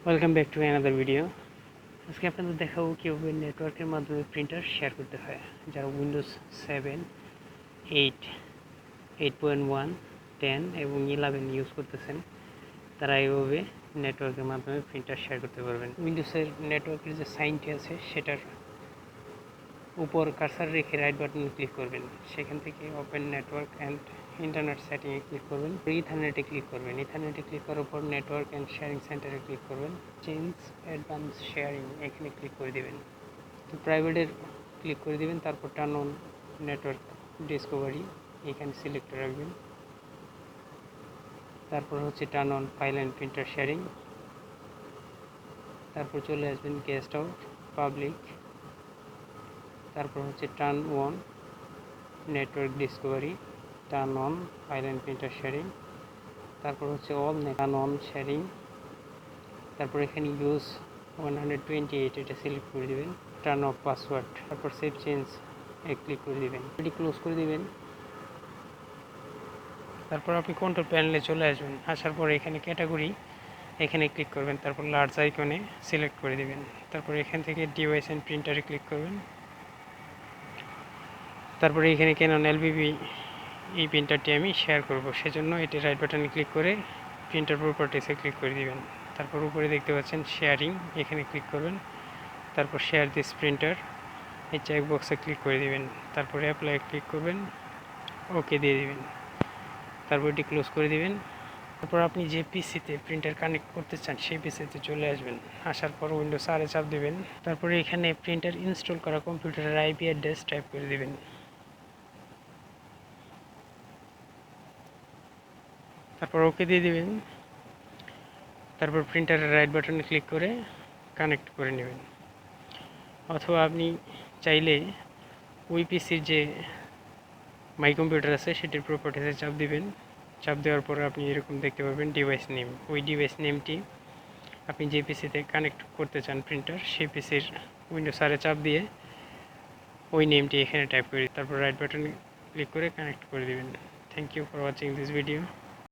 Welcome back to another video. আজকে আপনাদের দেখাবো কীভাবে নেটওয়ার্কের মাধ্যমে প্রিন্টার শেয়ার করতে হয়। যারা উইন্ডোজ 7, 8, 8.1, 10 এবং 11 ইউজ করতেছেন তারা এইভাবে নেটওয়ার্কের মাধ্যমে প্রিন্টার শেয়ার করতে পারবেন। উইন্ডোজের নেটওয়ার্কের যে সাইনটি আছে সেটার উপর কার্সার রেখে রাইট বাটনে ক্লিক করবেন। সেখান থেকে ওপেন নেটওয়ার্ক অ্যান্ড ইন্টারনেট সেটিংয়ে ক্লিক করবেন। ইথারনেটে ক্লিক করবেন। ইথারনেটে ক্লিক করার পর নেটওয়ার্ক অ্যান্ড শেয়ারিং সেন্টারে ক্লিক করবেন। চেঞ্জ অ্যাডভান্স শেয়ারিং এখানে ক্লিক করে দেবেন। তো প্রাইভেটের ক্লিক করে দেবেন। তারপর টার্ন অন নেটওয়ার্ক ডিসকভারি এখানে সিলেক্ট রাখবেন। তারপর হচ্ছে turn on file and printer sharing. তারপর চলে আসবেন গেস্ট আউট পাবলিক। তারপর হচ্ছে turn on network Discovery, turn on file and printer sharing. তারপর হচ্ছে অল টার্ন অন শেয়ারিং। তারপর এখানে ইউজ 128 এটা সিলেক্ট করে দেবেন। Turn off password. তারপর সেভ চেঞ্জ ক্লিক করে দেবেন। এটি ক্লোজ করে দেবেন। তারপর আপনি কন্ট্রোল প্যানেলে চলে আসবেন। আসার পর এখানে ক্যাটাগরি এখানে ক্লিক করবেন। তারপর লার্জ আইকনে সিলেক্ট করে দেবেন। তারপর এখান থেকে ডিভাইস অ্যান্ড প্রিন্টারে ক্লিক করবেন। তারপরে এখানে ক্যানন এলবিবি এই প্রিন্টারটি আমি শেয়ার করব, সেজন্য এটি রাইট বাটনে ক্লিক করে প্রিন্টার প্রপার্টিসে ক্লিক করে দিবেন। তারপর উপরে দেখতে পাচ্ছেন শেয়ারিং এখানে ক্লিক করবেন। তারপর শেয়ার দিস প্রিন্টার এই চেক বক্সে ক্লিক করে দিবেন। তারপরে অ্যাপ্লাই ক্লিক করবেন, ওকে দিয়ে দিবেন। তারপর এটি ক্লোজ করে দিবেন। তারপর আপনি যে পিসিতে প্রিন্টার কানেক্ট করতে চান সেই পিসিতে চলে আসবেন। আসার পর উইন্ডোজ আর চাপ দেবেন। তারপরে এখানে প্রিন্টার ইনস্টল করা কম্পিউটারের আইপি অ্যাড্রেস টাইপ করে দিবেন। তারপর ওকে দিয়ে দিবেন। তারপর প্রিন্টারের রাইট বাটনে ক্লিক করে কানেক্ট করে নেবেন। অথবা আপনি চাইলে ওই পিসির যে মাই কম্পিউটার আছে সেটির প্রপার্টিসে চাপ দিবেন। চাপ দেওয়ার পর আপনি এরকম দেখতে পাবেন ডিভাইস নেম। ওই ডিভাইস নেমটি আপনি যে পিসিতে কানেক্ট করতে চান প্রিন্টার সেই পিসির উইন্ডোজ আরে চাপ দিয়ে ওই নেমটি এখানে টাইপ করে তারপর রাইট বাটনে ক্লিক করে কানেক্ট করে দিবেন। Thank you for watching this video.